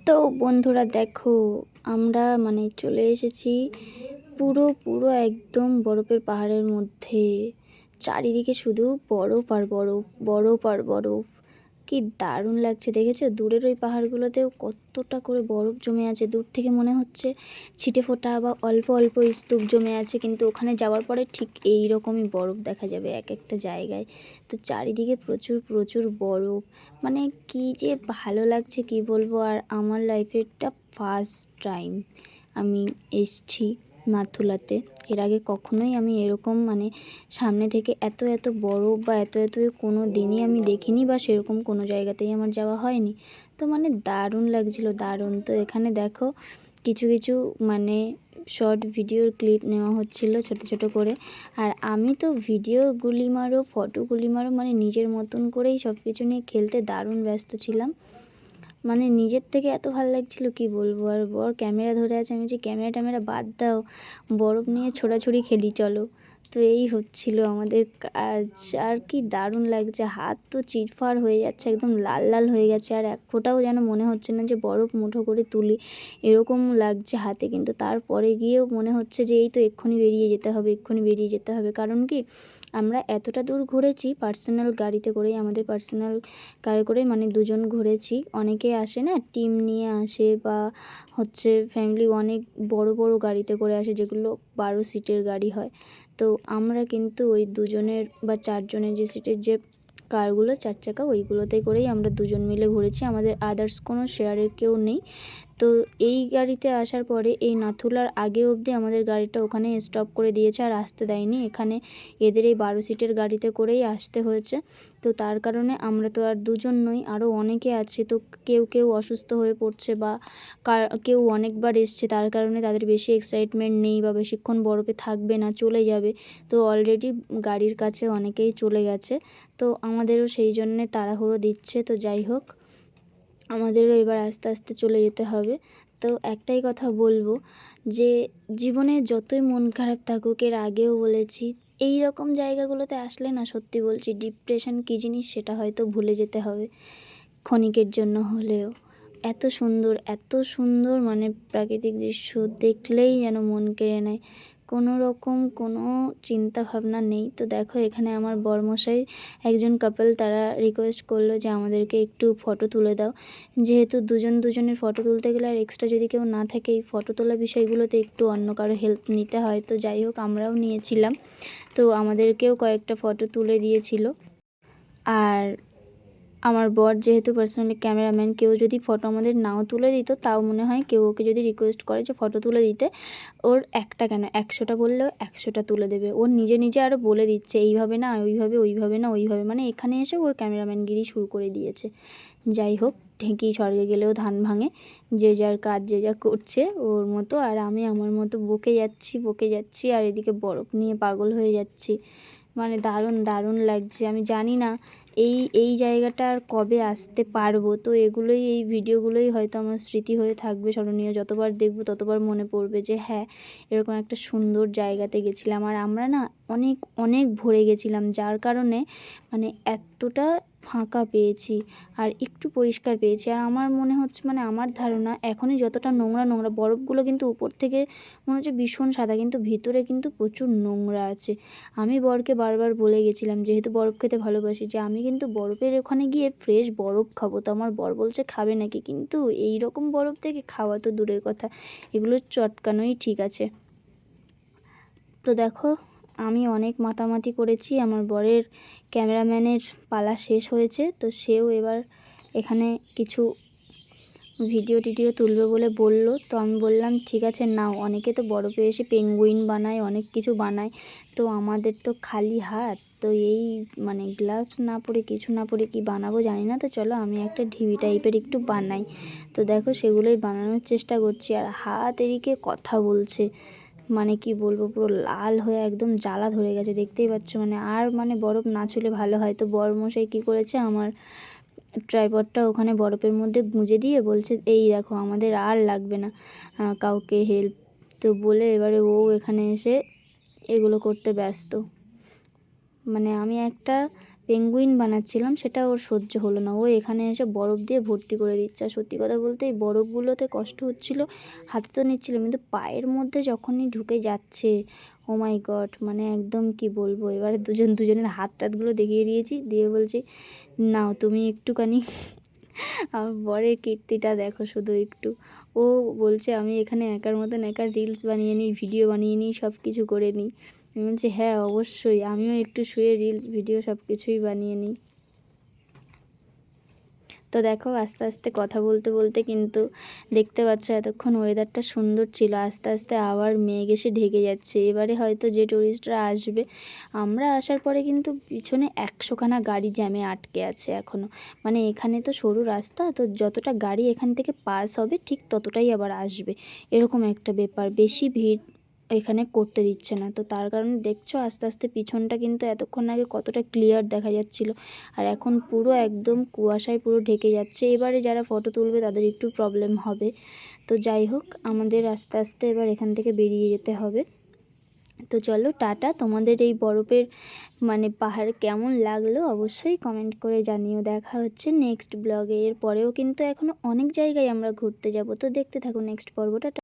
তো বন্ধুরা দেখো, আমরা চলে এসেছি পুরো একদম বরফের পাহাড়ের মধ্যে। চারিদিকে শুধু বরফ আর বরফ, বরফ আর বরফ। কি দারুণ লাগছে দেখেছো? দূরের ওই পাহাড়গুলোতেও কতটা করে বরফ জমে আছে। দূর থেকে মনে হচ্ছে ছিটে ফোঁটা বা অল্প অল্প স্তূপ জমে আছে, কিন্তু ওখানে যাওয়ার পরে ঠিক এই রকমই বরফ দেখা যাবে এক একটা জায়গায়। তো চারিদিকে প্রচুর প্রচুর বরফ, কি যে ভালো লাগছে কি বলবো। আর আমার লাইফেরটা ফার্স্ট টাইম আমি এসছি নাথুলাতে। এর আগে কখনোই আমি এরকম সামনে থেকে এত এত বরফ বা এত এত কোনো দিনই আমি দেখিনি, বা সেরকম কোনো জায়গাতেই আমার যাওয়া হয়নি। তো দারুণ লাগছিল, দারুণ। তো এখানে দেখো কিছু কিছু শর্ট ভিডিওর ক্লিপ নেওয়া হচ্ছিল ছোট ছোট করে। আর আমি তো ভিডিওগুলি মারো, ফটোগুলি মারো, নিজের মতন করেই সব কিছু নিয়ে খেলতে দারুণ ব্যস্ত ছিলাম। নিজের থেকে এত ভালো লাগছিল কি বলবো। আর বর ক্যামেরা ধরে আছে, আমি যে ক্যামেরা ট্যামেরা বাদ দাও, বরফ নিয়ে ছোড়াছুড়ি খেলি চলো। তো এই হচ্ছিল আমাদের কাজ। আর কি দারুণ লাগছে, হাত তো চিরফার হয়ে যাচ্ছে, একদম লাল লাল হয়ে গেছে। আর এক ফোঁটাও যেন মনে হচ্ছে না যে বরফ মুঠো করে তুলি, এরকম লাগছে হাতে। কিন্তু তারপরে গিয়েও মনে হচ্ছে যে এই তো এক্ষুনি বেরিয়ে যেতে হবে, এক্ষুনি বেরিয়ে যেতে হবে। কারণ কি, আমরা এতটা দূর ঘুরেছি পার্সোনাল গাড়িতে করেই, আমাদের পার্সোনাল কারে করে দুজন ঘুরেছি। অনেকে আসে না, টিম নিয়ে আসে, বা ফ্যামিলি অনেক বড় বড় গাড়িতে করে আসে, যেগুলো 12 সিটের গাড়ি হয়। তো আমরা কিন্তু ওই দুজনের বা চারজনের যে সিটের যে কারগুলো, 4 চাকা, ওইগুলোতে করেই আমরা দুজন মিলে ঘুরেছি। আমাদের আদার্স কোনো শেয়ারের কেউ নেই। তো এই গাড়িতে আসার পরে এই নাথুলার আগে অবধি আমাদের গাড়িটা ওখানে স্টপ করে দিয়েছে, আর আসতে দেয়নি। এখানে এদের এই 12 সিটের গাড়িতে করেই আসতে হয়েছে। তো তার কারণে আমরা তো আর দুজন নই, আরও অনেকে আছে। তো কেউ কেউ অসুস্থ হয়ে পড়ছে, বা কেউ অনেকবার এসছে, তার কারণে তাদের বেশি এক্সাইটমেন্ট নেই, বা বেশিক্ষণ বরফে থাকবে না, চলে যাবে। তো অলরেডি গাড়ির কাছে অনেকেই চলে গেছে। তো আমাদেরও সেই জন্যে তাড়াহুড়ো দিচ্ছে। তো যাই হোক, আমাদেরও এবার আস্তে আস্তে চলে যেতে হবে। তো একটাই কথা বলবো, যে জীবনে যতই মন খারাপ থাকুক, এর আগেও বলেছি, এই রকম জায়গাগুলোতে আসলে না, সত্যি বলছি, ডিপ্রেশন কী জিনিস সেটা হয়তো ভুলে যেতে হবে ক্ষণিকের জন্য হলেও। এত সুন্দর, এত সুন্দর, প্রাকৃতিক দৃশ্য দেখলেই যেন মন কেড়ে নেয়। কোনো রকম কোনো চিন্তা ভাবনা নেই। তো দেখো, এখানে আমার বরমশাই, একজন কাপল, তারা রিকোয়েস্ট করলো যে আমাদেরকে একটু ফটো তুলে দাও। যেহেতু দুজন দুজনের ফটো তুলতে গেলে আর এক্সট্রা যদি কেউ না থাকে, এই ফটো তোলা বিষয়গুলোতে একটু অন্য কারো হেল্প নিতে হয়। তো যাই হোক, আমরাও নিয়েছিলাম। তো আমাদেরকেও কয়েকটা ফটো তুলে দিয়েছিল। আর আমার বর যেহেতু পার্সোনালি ক্যামেরাম্যান, কেউ যদি ফটো আমাদের নাও তুলে দিত, তাও মনে হয় কেউ ওকে যদি রিকোয়েস্ট করে যে ফটো তুলে দিতে, ওর একটা কেন 100টা বললেও 100টা তুলে দেবে। ওর নিজে নিজে আরও বলে দিচ্ছে, এইভাবে না ওইভাবে, ওইভাবে না ওইভাবে। এখানে এসে ওর ক্যামেরাম্যানগিরি শুরু করে দিয়েছে। যাই হোক, ঢেঁকি স্বর্গে গেলেও ধান ভাঙে, যে যার কাজ যে যা করছে ওর মতো। আর আমি আমার মতো বকে যাচ্ছি বকে যাচ্ছি, আর এদিকে বরফ নিয়ে পাগল হয়ে যাচ্ছি। দারুণ দারুণ লাগছে। আমি জানি না এই এই জায়গাটা আর কবে আসতে পারবো। তো এগুলোই, এই ভিডিওগুলোই হয়তো আমার স্মৃতি হয়ে থাকবে, স্মরণীয়। যতবার দেখবো ততবার মনে পড়বে যে হ্যাঁ, এরকম একটা সুন্দর জায়গাতে গেছিলাম। আর আমরা না অনেক অনেক ভরে গেছিলাম, যার কারণে এতটা ফাঁকা পেয়েছি, আর একটু পরিষ্কার পেয়েছি। আর আমার মনে হচ্ছে, আমার ধারণা, এখনই যতটা নোংরা নোংরা, বরফগুলো কিন্তু উপর থেকে মনে হচ্ছে ভীষণ সাদা, কিন্তু ভিতরে কিন্তু প্রচুর নোংরা আছে। আমি বরকে বারবার বলে গেছিলাম, যেহেতু বরফ খেতে ভালোবাসি, যে আমি কিন্তু বরফের ওখানে গিয়ে ফ্রেশ বরফ খাবো। তো আমার বর বলছে খাবে নাকি, কিন্তু এই রকম বরফ থেকে খাওয়া তো দূরের কথা, এগুলো চটকানোই ঠিক আছে। তো দেখো, আমি অনেক মাতামাতি করেছি, আমার বরের ক্যামেরাম্যানের পালা শেষ হয়েছে। তো সেও এবার এখানে কিছু ভিডিও টিডিও তুলবে বলে বলল। তো আমি বললাম ঠিক আছে নাও। অনেকে তো বরফে এসে পেঙ্গুইন বানায়, অনেক কিছু বানায়। তো আমাদের তো খালি হাত, তো এই গ্লাভস না পরে, কিছু না পরে কি বানাবো জানি না। তো চলো, আমি একটা ঢিবি টাইপের একটু বানাই। তো দেখো, সেগুলোই বানানোর চেষ্টা করছি। আর হাত এদিকে কথা বলছে, কি বলবো, পুরো লাল হয়ে একদম জ্বালা ধরে গেছে, দেখতেই পাচ্ছ। আর বরফ না ছুলে ভালো হয়। তো বরমশাই কী করেছে, আমার ট্রাইপডটা ওখানে বরফের মধ্যে গুঁজে দিয়ে বলছে, এই দেখো, আমাদের আর লাগবে না কাউকে হেল্প। তো বলে এবারে ও এখানে এসে এগুলো করতে ব্যস্ত। আমি একটা পেঙ্গুইন বানাচ্ছিলাম, সেটা ওর সহ্য হলো না, ও এখানে এসে বরফ দিয়ে ভর্তি করে দিচ্ছে। আর সত্যি কথা বলতে এই বরফগুলোতে কষ্ট হচ্ছিল, হাতে তো নিচ্ছিল, কিন্তু পায়ের মধ্যে যখনই ঢুকে যাচ্ছে, ও মাই গড, মানে একদম কি বলবো। এবারে দুজনের হাত টাতগুলো দেখিয়ে দিয়েছি, দিয়ে বলছি নাও তুমি একটুখানি। আমার বরের কীর্তিটা দেখো শুধু একটু। ও বলছে আমি এখানে একার মতন একা রিলস বানিয়ে নিই, ভিডিও বানিয়ে নিই, সব কিছু করে নিই। আমি বলছি হ্যাঁ অবশ্যই, আমিও একটু শুয়ে রিলস ভিডিও সব কিছুই বানিয়ে নিই। তো দেখো আস্তে আস্তে কথা বলতে বলতে কিন্তু দেখতে পাচ্ছ এতক্ষণ ওয়েদারটা সুন্দর ছিল, আস্তে আস্তে আবার মেঘ এসে ঢেকে যাচ্ছে। এবারে হয়তো যে টুরিস্টরা আসবে, আমরা আসার পরে কিন্তু পিছনে 100খানা গাড়ি জ্যামে আটকে আছে এখনও। মানে এখানে তো সরু রাস্তা, তো যতটা গাড়ি এখান থেকে পাস হবে ঠিক ততটাই আবার আসবে, এরকম একটা ব্যাপার। বেশি ভিড় এখানে করতে দিচ্ছে না, তো তার কারণে দেখছো আস্তে আস্তে পিছনটা কিন্তু এতক্ষণ আগে কতটা ক্লিয়ার দেখা যাচ্ছিল, আর এখন পুরো একদম কুয়াশায় পুরো ঢেকে যাচ্ছে। এবারে যারা ফটো তুলবে তাদের একটু প্রবলেম হবে। তো যাই হোক, আমাদের আস্তে আস্তে এবার এখান থেকে বেরিয়ে যেতে হবে। তো চলো টাটা। তোমাদের এই বরফের মানে পাহাড় কেমন লাগলো অবশ্যই কমেন্ট করে জানিও। দেখা হচ্ছে নেক্সট ব্লগে। এর পরেও কিন্তু এখনও অনেক জায়গায় আমরা ঘুরতে যাব, তো দেখতে থাকো নেক্সট পর্বটা।